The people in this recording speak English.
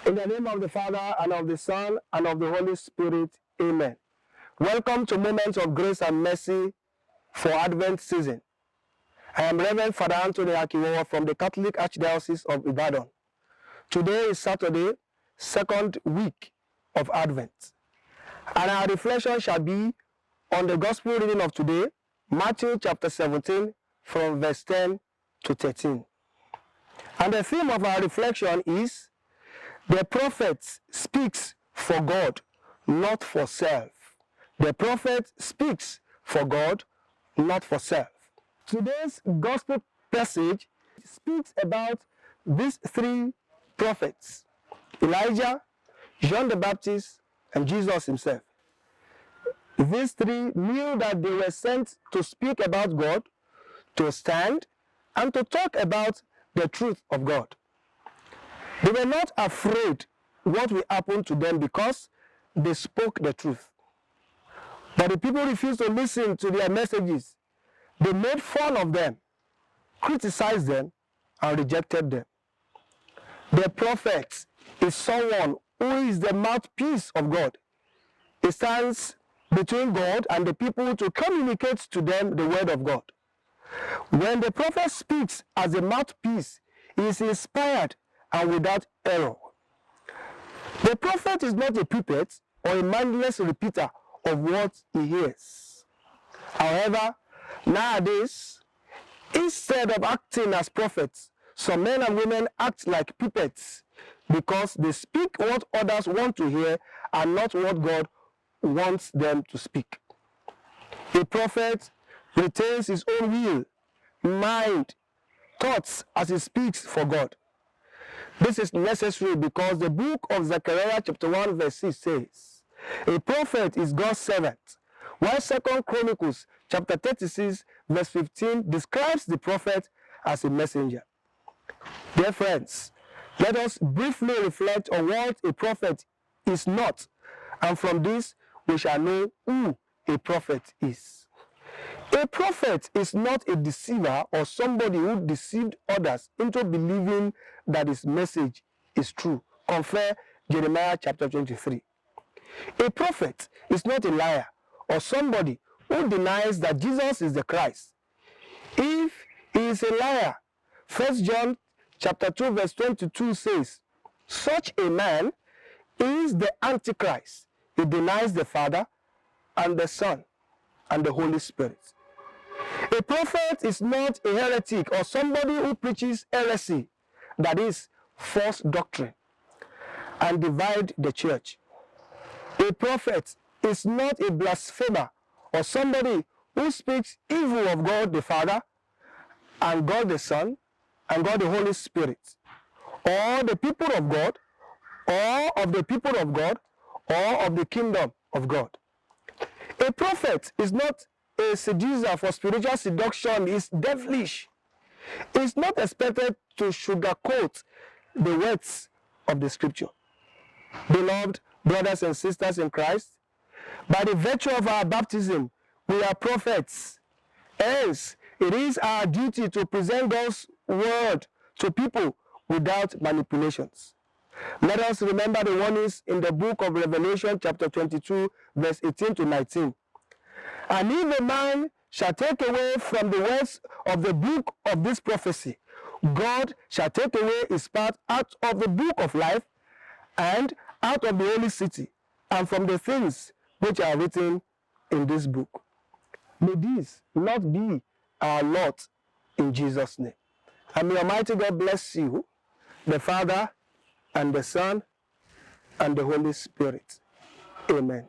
In the name of the Father, and of the Son, and of the Holy Spirit, amen. Welcome to Moments of Grace and Mercy for Advent season. I am Reverend Father Anthony Akiwowo from the Catholic Archdiocese of Ibadan. Today is Saturday, second week of Advent. And our reflection shall be on the Gospel reading of today, Matthew chapter 17, from verse 10 to 13. And the theme of our reflection is, the prophet speaks for God, not for self. The prophet speaks for God, not for self. Today's gospel passage speaks about these three prophets: Elijah, John the Baptist, and Jesus himself. These three knew that they were sent to speak about God, to stand, and to talk about the truth of God. They were not afraid what will happen to them because they spoke the truth. But the people refused to listen to their messages. They made fun of them, criticized them, and rejected them. The prophet is someone who is the mouthpiece of God. He stands between God and the people to communicate to them the word of God. When the prophet speaks as a mouthpiece, he is inspired and without error. The prophet is not a puppet or a mindless repeater of what he hears. However, nowadays, instead of acting as prophets, some men and women act like puppets because they speak what others want to hear and not what God wants them to speak. A prophet retains his own will, mind, thoughts as he speaks for God. This is necessary because the book of Zechariah chapter 1 verse 6 says, a prophet is God's servant, while 2 Chronicles chapter 36 verse 15 describes the prophet as a messenger. Dear friends, let us briefly reflect on what a prophet is not, and from this we shall know who a prophet is. A prophet is not a deceiver or somebody who deceived others into believing that his message is true. Compare Jeremiah chapter 23. A prophet is not a liar or somebody who denies that Jesus is the Christ. If he is a liar, 1 John chapter 2 verse 22 says, such a man is the Antichrist. He denies the Father and the Son and the Holy Spirit. A prophet is not a heretic or somebody who preaches heresy, that is, false doctrine, and divide the church. A prophet is not a blasphemer or somebody who speaks evil of God the Father and God the Son and God the Holy Spirit, or the people of God, or of the people of God, or of the kingdom of God. A prophet is not a seducer for spiritual seduction, is devilish. It's not expected to sugarcoat the words of the scripture. Beloved brothers and sisters in Christ, by the virtue of our baptism, we are prophets. Hence, it is our duty to present God's word to people without manipulations. Let us remember the warnings in the book of Revelation chapter 22 verse 18 to 19. And if a man shall take away from the words of the book of this prophecy, God shall take away his part out of the book of life and out of the holy city and from the things which are written in this book. May this not be our lot in Jesus' name. And may Almighty God bless you, the Father and the Son and the Holy Spirit. Amen.